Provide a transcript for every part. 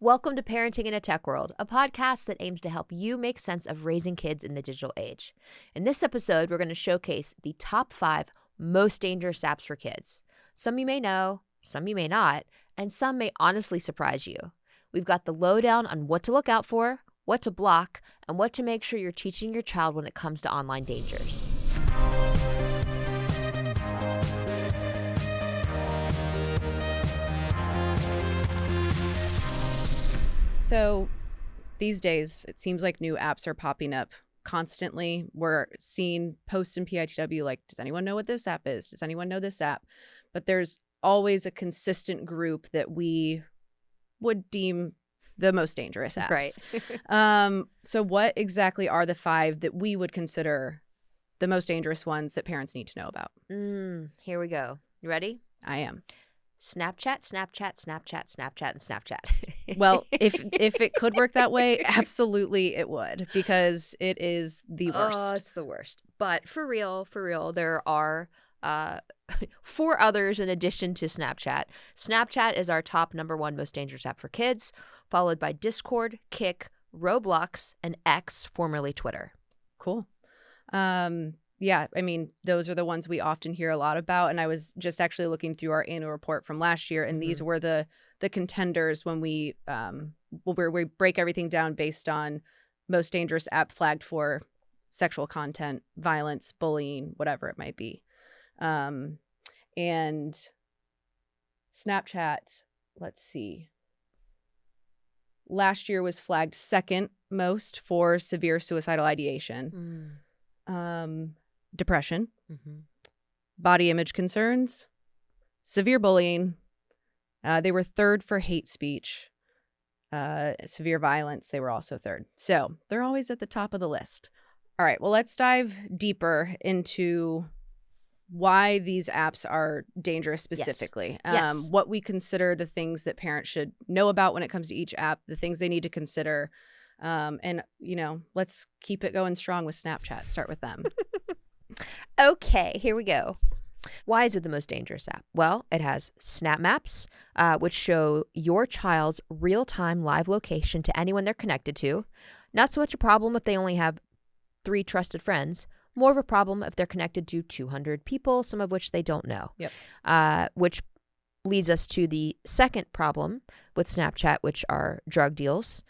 Welcome to Parenting in a Tech World, a podcast that aims to help you make sense of raising kids in the digital age. In this episode, we're going to showcase the top 5 most dangerous apps for kids. Some you may know, some you may not, and some may honestly surprise you. We've got the lowdown on what to look out for, what to block, and what to make sure you're teaching your child when it comes to online dangers. So these days, it seems like new apps are popping up constantly. We're seeing posts in PITW like, does anyone know what this app is? Does anyone know this app? But there's always a consistent group that we would deem the most dangerous apps. Right. So what exactly are the 5 that we would consider the most dangerous ones that parents need to know about? Here we go. You ready? I am. Snapchat, Snapchat, Snapchat, Snapchat, and Snapchat. Well, if it could work that way, absolutely it would, because it is the worst. Oh, it's the worst. But for real, there are 4 others in addition to Snapchat. Snapchat is our top number 1 most dangerous app for kids, followed by Discord, Kik, Roblox, and X, formerly Twitter. Cool. Yeah, I mean, those are the ones we often hear a lot about. And I was just actually looking through our annual report from last year, and these were the contenders when we break everything down based on most dangerous app flagged for sexual content, violence, bullying, whatever it might be. And Snapchat, let's see. Last year was flagged second most for severe suicidal ideation. Depression, body image concerns, severe bullying. They were third for hate speech, severe violence. They were also third. So they're always at the top of the list. All right, well, let's dive deeper into why these apps are dangerous specifically. Yes. What we consider the things that parents should know about when it comes to each app, the things they need to consider. And, let's keep it going strong with Snapchat. Start with them. Okay, here we go. Why is it the most dangerous app? Well, it has Snap Maps, which show your child's real-time live location to anyone they're connected to. Not so much a problem if they only have 3 trusted friends. More of a problem if they're connected to 200 people, some of which they don't know. Yep. Which leads us to the second problem with Snapchat, which are drug deals.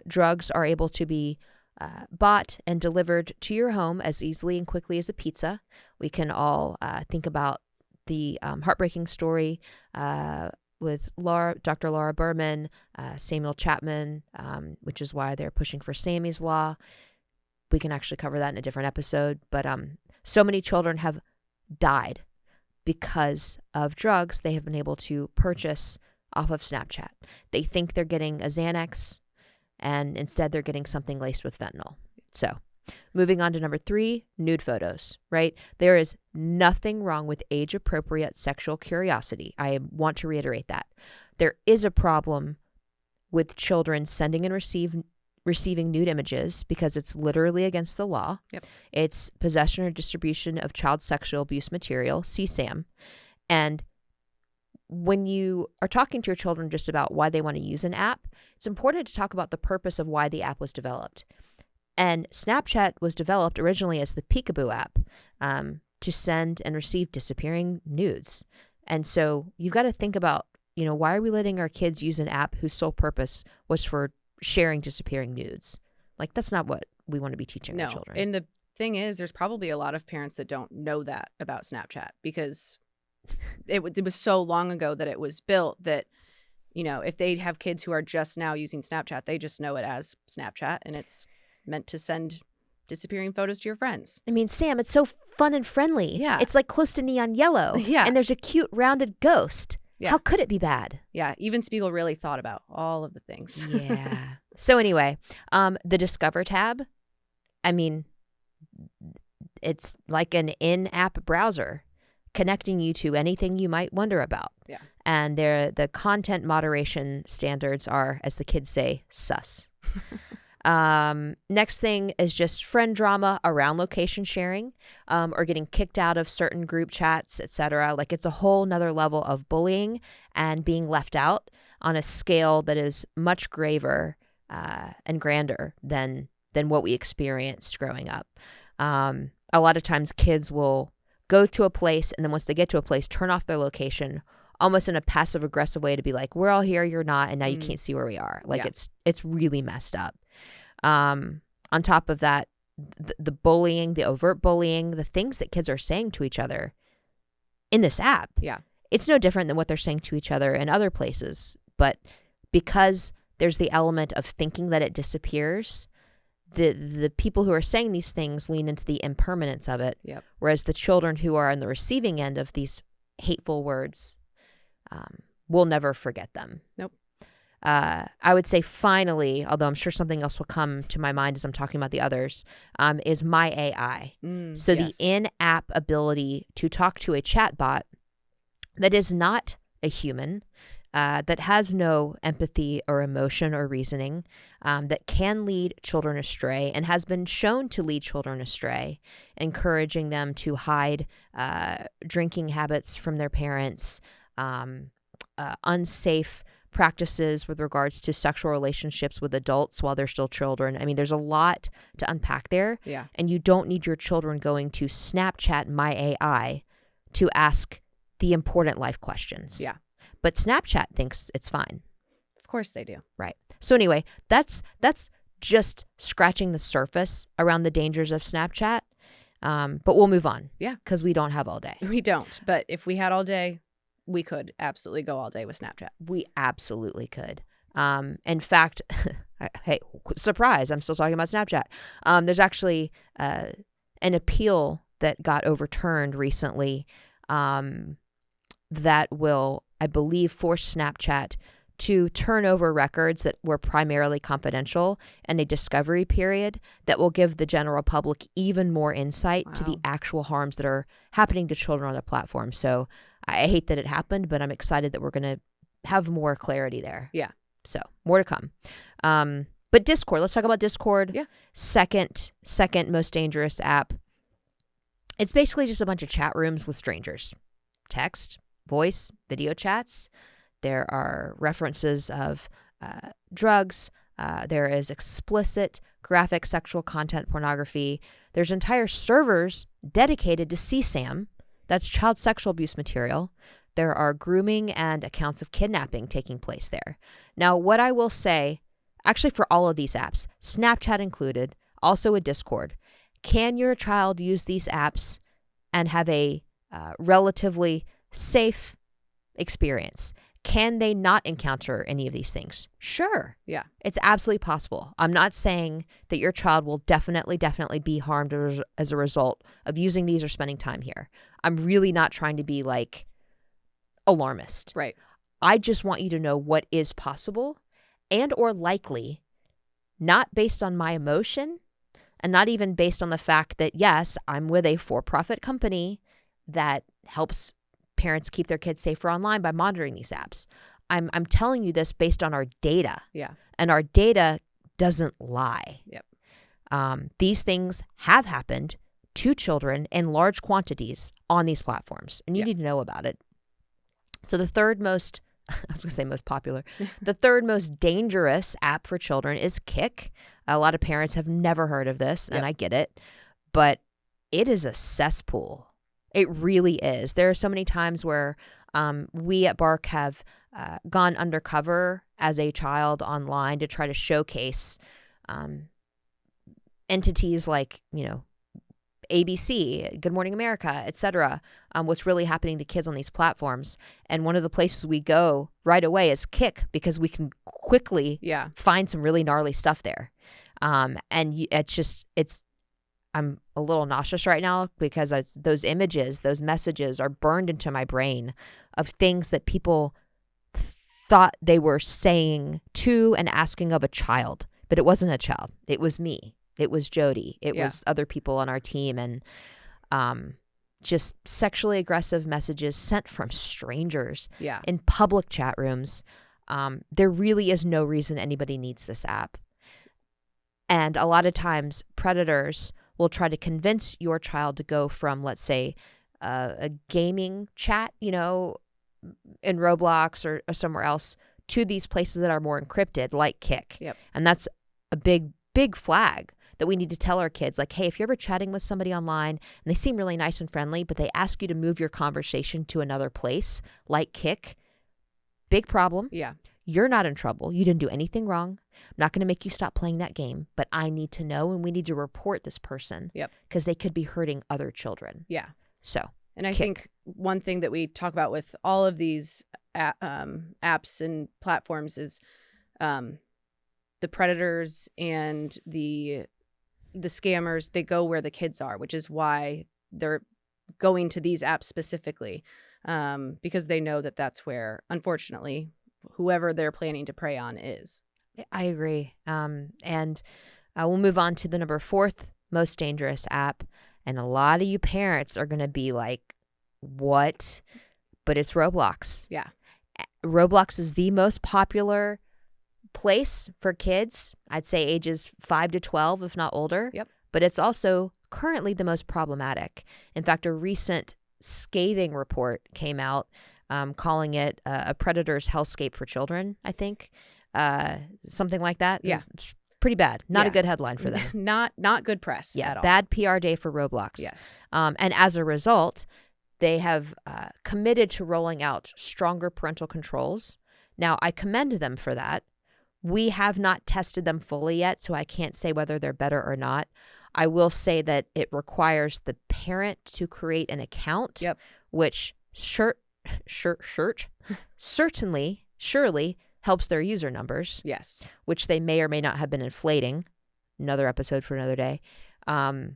Drugs are able to be bought and delivered to your home as easily and quickly as a pizza. We can all think about the heartbreaking story with Dr. Laura Berman, Samuel Chapman, which is why they're pushing for Sammy's Law. We can actually cover that in a different episode. But so many children have died because of drugs they have been able to purchase off of Snapchat. They think they're getting a Xanax, and instead they're getting something laced with fentanyl. So moving on to number 3, nude photos, right? There is nothing wrong with age-appropriate sexual curiosity. I want to reiterate that. There is a problem with children sending and receiving nude images because it's literally against the law. Yep. It's possession or distribution of child sexual abuse material, CSAM. And when you are talking to your children just about why they want to use an app, it's important to talk about the purpose of why the app was developed. And Snapchat was developed originally as the Peekaboo app to send and receive disappearing nudes. And so you've got to think about, why are we letting our kids use an app whose sole purpose was for sharing disappearing nudes? Like, that's not what we want to be teaching our children. And the thing is, there's probably a lot of parents that don't know that about Snapchat because it was so long ago that it was built that, if they have kids who are just now using Snapchat, they just know it as Snapchat, and it's meant to send disappearing photos to your friends. I mean, Sam, it's so fun and friendly. Yeah. It's like close to neon yellow. Yeah. And there's a cute rounded ghost. Yeah. How could it be bad? Yeah. Even Spiegel really thought about all of the things. Yeah. So anyway, the Discover tab, I mean, it's like an in-app browser connecting you to anything you might wonder about. Yeah. And the content moderation standards are, as the kids say, sus. Next thing is just friend drama around location sharing, or getting kicked out of certain group chats, etc. Like, it's a whole nother level of bullying and being left out. on a scale that is much graver and grander than what we experienced growing up. A lot of times kids will go to a place, and then once they get to a place, turn off their location almost in a passive aggressive way to be like, we're all here, you're not, and now you can't see where we are. Like it's really messed up. On top of that, the bullying, the overt bullying, the things that kids are saying to each other in this app. Yeah. It's no different than what they're saying to each other in other places. But because there's the element of thinking that it disappears, the people who are saying these things lean into the impermanence of it. Yep. Whereas the children who are on the receiving end of these hateful words will never forget them. Nope. I would say finally, although I'm sure something else will come to my mind as I'm talking about the others, is My AI. So yes. the in-app ability to talk to a chatbot that is not a human, that has no empathy or emotion or reasoning, that can lead children astray and has been shown to lead children astray, encouraging them to hide drinking habits from their parents, unsafe practices with regards to sexual relationships with adults while they're still children. I mean, there's a lot to unpack there. Yeah. And you don't need your children going to Snapchat My AI to ask the important life questions. Yeah. But Snapchat thinks it's fine. Of course they do. Right. So anyway, that's just scratching the surface around the dangers of Snapchat. But we'll move on. Yeah. Because we don't have all day. We don't. But if we had all day, we could absolutely go all day with Snapchat. We absolutely could. In fact, hey, surprise, I'm still talking about Snapchat. There's actually an appeal that got overturned recently that will, I believe, force Snapchat to turn over records that were primarily confidential in a discovery period that will give the general public even more insight to the actual harms that are happening to children on the platform. So I hate that it happened, but I'm excited that we're going to have more clarity there. Yeah. So more to come. But Discord, let's talk about Discord. Yeah. Second most dangerous app. It's basically just a bunch of chat rooms with strangers. Text, voice, video chats. There are references of drugs. There is explicit graphic sexual content pornography. There's entire servers dedicated to CSAM. That's child sexual abuse material. There are grooming and accounts of kidnapping taking place there. Now, what I will say, actually for all of these apps, Snapchat included, also with Discord, can your child use these apps and have a relatively safe experience? Can they not encounter any of these things? Sure. Yeah. It's absolutely possible. I'm not saying that your child will definitely be harmed as a result of using these or spending time here. I'm really not trying to be like alarmist. Right. I just want you to know what is possible and or likely, not based on my emotion and not even based on the fact that, yes, I'm with a for-profit company that helps parents keep their kids safer online by monitoring these apps. I'm telling you this based on our data. Yeah. And our data doesn't lie. Yep. These things have happened to children in large quantities on these platforms, and you need to know about it. So the third most, I was going to say most popular, the third most dangerous app for children is Kik. A lot of parents have never heard of this, and I get it, but it is a cesspool. It really is. There are so many times where we at Bark have gone undercover as a child online to try to showcase entities like, ABC, Good Morning America, etc., what's really happening to kids on these platforms. And one of the places we go right away is Kik, because we can quickly find some really gnarly stuff there. And I'm a little nauseous right now because those images, those messages are burned into my brain of things that people thought they were saying to and asking of a child. But it wasn't a child. It was me. It was Jody. It was other people on our team. And just sexually aggressive messages sent from strangers in public chat rooms. There really is no reason anybody needs this app. And a lot of times predators will try to convince your child to go from, let's say, a gaming chat, in Roblox or somewhere else, to these places that are more encrypted, like Kik. Yep. And that's a big flag that we need to tell our kids, like, hey, if you're ever chatting with somebody online and they seem really nice and friendly, but they ask you to move your conversation to another place, like Kik, big problem. Yeah. You're not in trouble. You didn't do anything wrong. I'm not going to make you stop playing that game, but I need to know, and we need to report this person. Yep. Because they could be hurting other children. Yeah. So. And I Kik. think one thing that we talk about with all of these apps and platforms is the predators and the scammers, they go where the kids are, which is why they're going to these apps specifically, because they know that that's where, unfortunately, whoever they're planning to prey on is. I agree. And we'll move on to the number 4th most dangerous app. And a lot of you parents are going to be like, what? But it's Roblox. Yeah. Roblox is the most popular place for kids. I'd say ages 5 to 12, if not older. Yep. But it's also currently the most problematic. In fact, a recent scathing report came out calling it a predator's hellscape for children, I think. Something like that. Yeah. It's pretty bad. Not a good headline for them. Not good press at all. Bad PR day for Roblox. Yes. And as a result, they have committed to rolling out stronger parental controls. Now, I commend them for that. We have not tested them fully yet, so I can't say whether they're better or not. I will say that it requires the parent to create an account, which surely helps their user numbers. Yes. Which they may or may not have been inflating. Another episode for another day. But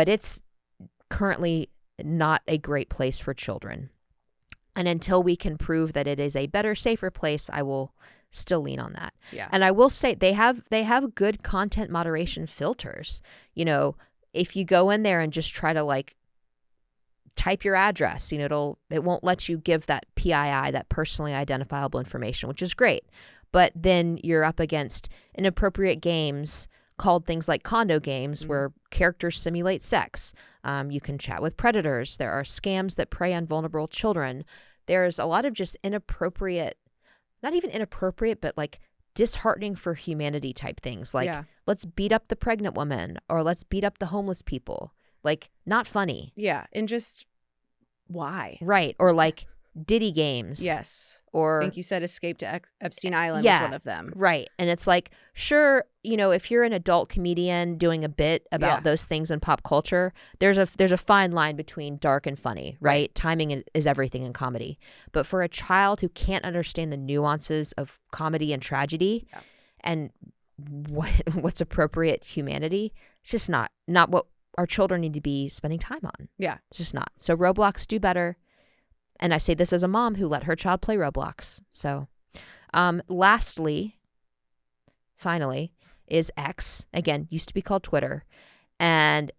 it's currently not a great place for children. And until we can prove that it is a better, safer place, I will still lean on that. Yeah. And I will say they have good content moderation filters. You know, if you go in there and just try to like type your address, you know, it won't let you give that PII, that personally identifiable information, which is great. But then you're up against inappropriate games called things like condo games where characters simulate sex. You can chat with predators. There are scams that prey on vulnerable children. There's a lot of just inappropriate, not even inappropriate, but like disheartening for humanity type things. Like, let's beat up the pregnant woman or let's beat up the homeless people. Like, not funny. Yeah. And just why? Right. Or like Diddy games. Yes. Or I think you said Escape to Epstein Island was one of them. Right. And it's like, sure, you know, if you're an adult comedian doing a bit about those things in pop culture, there's a fine line between dark and funny, right? Timing is everything in comedy. But for a child who can't understand the nuances of comedy and tragedy and what's appropriate humanity, it's just not what our children need to be spending time on. Yeah. It's just not. So Roblox, do better. And I say this as a mom who let her child play Roblox. So finally, is X. Again, used to be called Twitter. And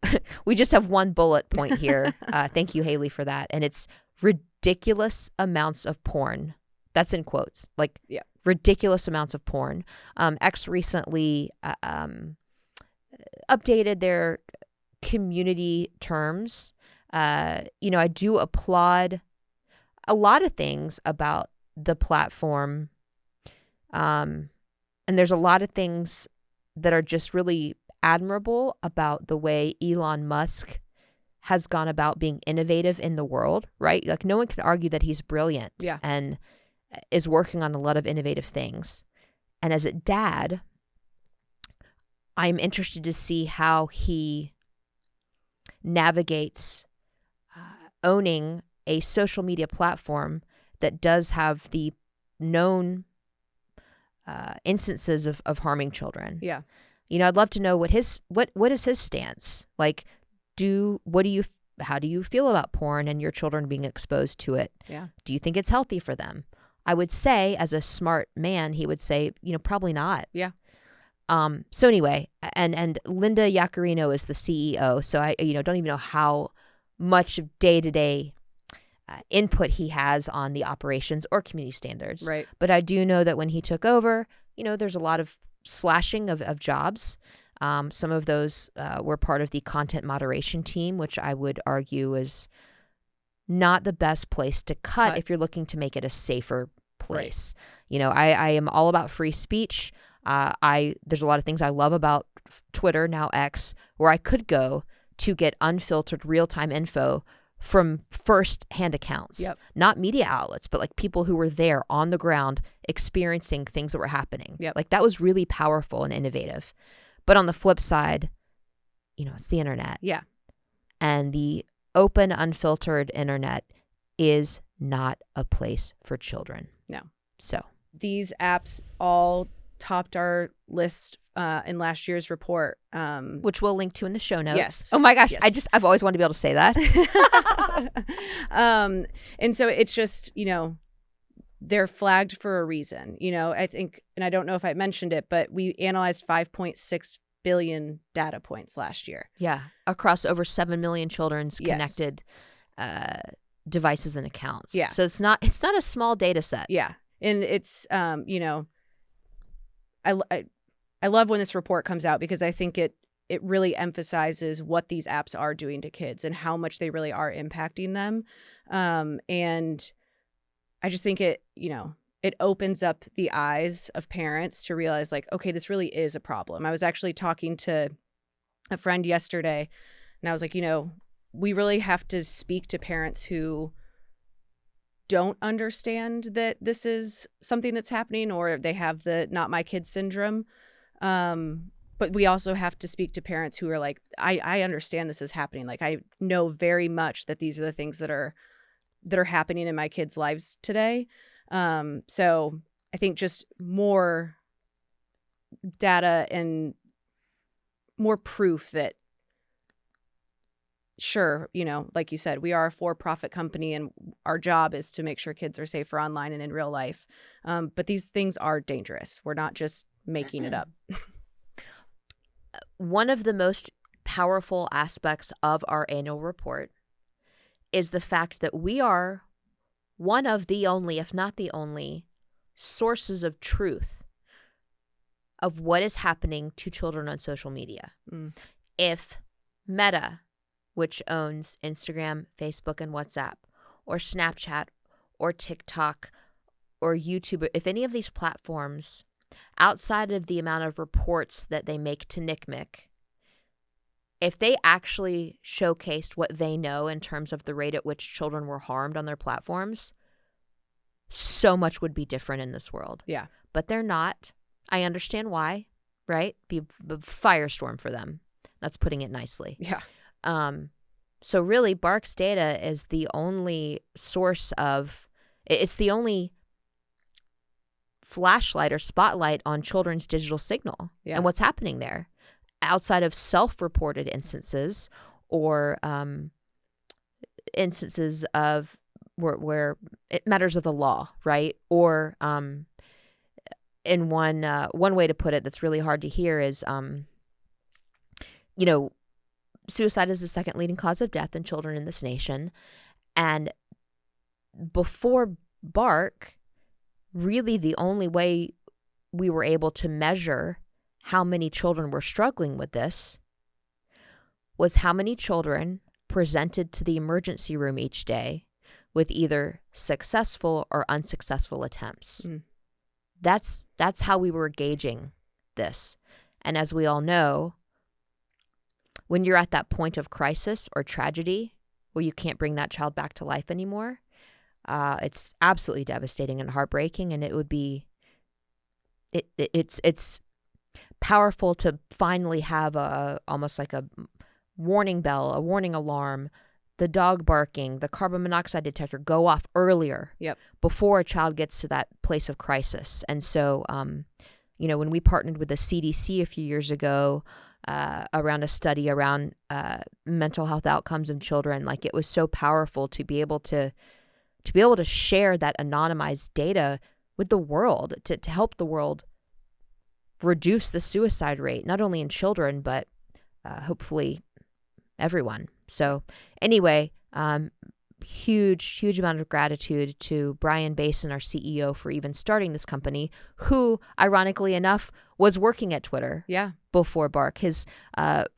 we just have one bullet point here. Thank you, Haley, for that. And it's ridiculous amounts of porn. That's in quotes. Like, ridiculous amounts of porn. X recently updated their community terms. You know, I do applaud a lot of things about the platform. And there's a lot of things that are just really admirable about the way Elon Musk has gone about being innovative in the world, right? Like, no one can argue that he's brilliant and is working on a lot of innovative things. And as a dad, I'm interested to see how he navigates owning a social media platform that does have the known instances of harming children. Yeah. You know, I'd love to know what is his stance? Like, how do you feel about porn and your children being exposed to it? Yeah. Do you think it's healthy for them? I would say, as a smart man, he would say, you know, probably not. Yeah. So anyway, and Linda Yaccarino is the CEO. So I, you know, don't even know how much day-to-day input he has on the operations or community standards. Right. But I do know that when he took over, you know, there's a lot of slashing of jobs. Some of those were part of the content moderation team, which I would argue is not the best place to cut if you're looking to make it a safer place. You know, I am all about free speech. There's a lot of things I love about Twitter, now X, where I could go to get unfiltered real-time info from first-hand accounts, not media outlets, but like people who were there on the ground experiencing things that were happening. Like that was really powerful and innovative. But on the flip side, you know, it's the internet. Yeah. And the open, unfiltered internet is not a place for children. No. So these apps all topped our list in last year's report, which we'll link to in the show notes. Yes. Oh my gosh, yes. I've always wanted to be able to say that. And so it's just, you know, they're flagged for a reason. You know, I think, and I don't know if I mentioned it, but we analyzed 5.6 billion data points last year. Yeah, across over 7 million children's connected devices and accounts. Yeah. So it's not a small data set. Yeah. And it's, you know, I love when this report comes out because I think it really emphasizes what these apps are doing to kids and how much they really are impacting them. And I just think it, you know, it opens up the eyes of parents to realize like, okay, this really is a problem. I was actually talking to a friend yesterday and I was like, you know, we really have to speak to parents who don't understand that this is something that's happening or they have the not my kid syndrome. But we also have to speak to parents who are like, I understand this is happening. Like I know very much that these are the things that are happening in my kids' lives today. So I think just more data and more proof that sure, you know, like you said, we are a for-profit company and our job is to make sure kids are safer online and in real life. But these things are dangerous. We're not just making it up. One of the most powerful aspects of our annual report is the fact that we are one of the only, if not the only, sources of truth of what is happening to children on social media. If Meta, which owns Instagram, Facebook, and WhatsApp, or Snapchat, or TikTok, or YouTube, if any of these platforms, outside of the amount of reports that they make to NCMEC, if they actually showcased what they know in terms of the rate at which children were harmed on their platforms, so much would be different in this world. Yeah. But they're not. I understand why, right? Be a firestorm for them. That's putting it nicely. Yeah. So really, Bark's data is the only source of, it's the only flashlight or spotlight on children's digital signal and what's happening there outside of self-reported instances or instances of where it matters of the law, right? Or in one way to put it that's really hard to hear is, you know, suicide is the second leading cause of death in children in this nation. And before Bark, really the only way we were able to measure how many children were struggling with this was how many children presented to the emergency room each day with either successful or unsuccessful attempts. That's how we were gauging this. And as we all know, when you're at that point of crisis or tragedy where you can't bring that child back to life anymore, it's absolutely devastating and heartbreaking. And it would be, it's powerful to finally have almost like a warning bell, a warning alarm, the dog barking, the carbon monoxide detector go off earlier before a child gets to that place of crisis. And so, you know, when we partnered with the CDC a few years ago, around a study around mental health outcomes in children, like it was so powerful to be able to share that anonymized data with the world to help the world reduce the suicide rate, not only in children but hopefully everyone. So anyway, huge amount of gratitude to Brian Basin, our CEO, for even starting this company, who ironically enough was working at Twitter before Bark. His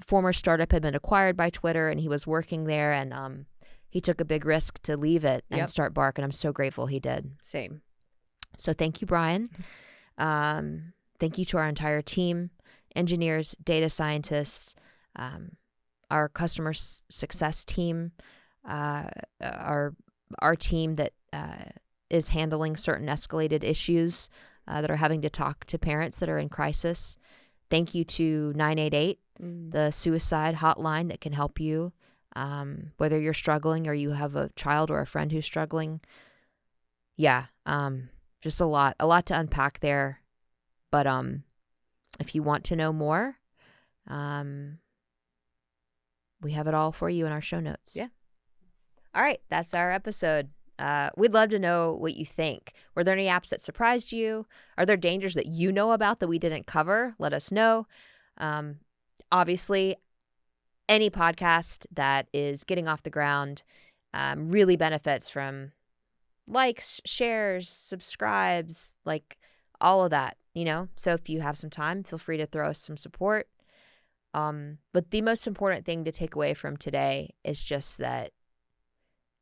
former startup had been acquired by Twitter and he was working there, and he took a big risk to leave it and start Bark, and I'm so grateful he did. Same. So thank you, Brian. Thank you to our entire team, engineers, data scientists, our customer success team, our team that is handling certain escalated issues that are having to talk to parents that are in crisis. Thank you to 988, the suicide hotline that can help you, whether you're struggling or you have a child or a friend who's struggling. Yeah, just a lot to unpack there. But if you want to know more, we have it all for you in our show notes. Yeah. All right, that's our episode. We'd love to know what you think. Were there any apps that surprised you? Are there dangers that you know about that we didn't cover? Let us know. Obviously, any podcast that is getting off the ground really benefits from likes, shares, subscribes, like all of that, So if you have some time, feel free to throw us some support. But the most important thing to take away from today is just that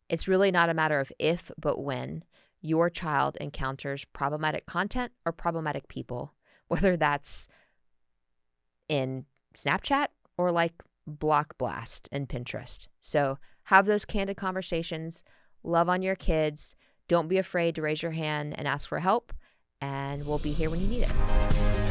it's really not a matter of if, but when your child encounters problematic content or problematic people, whether that's in Snapchat or like Block Blast and Pinterest. So have those candid conversations, love on your kids. Don't be afraid to raise your hand and ask for help, and we'll be here when you need it.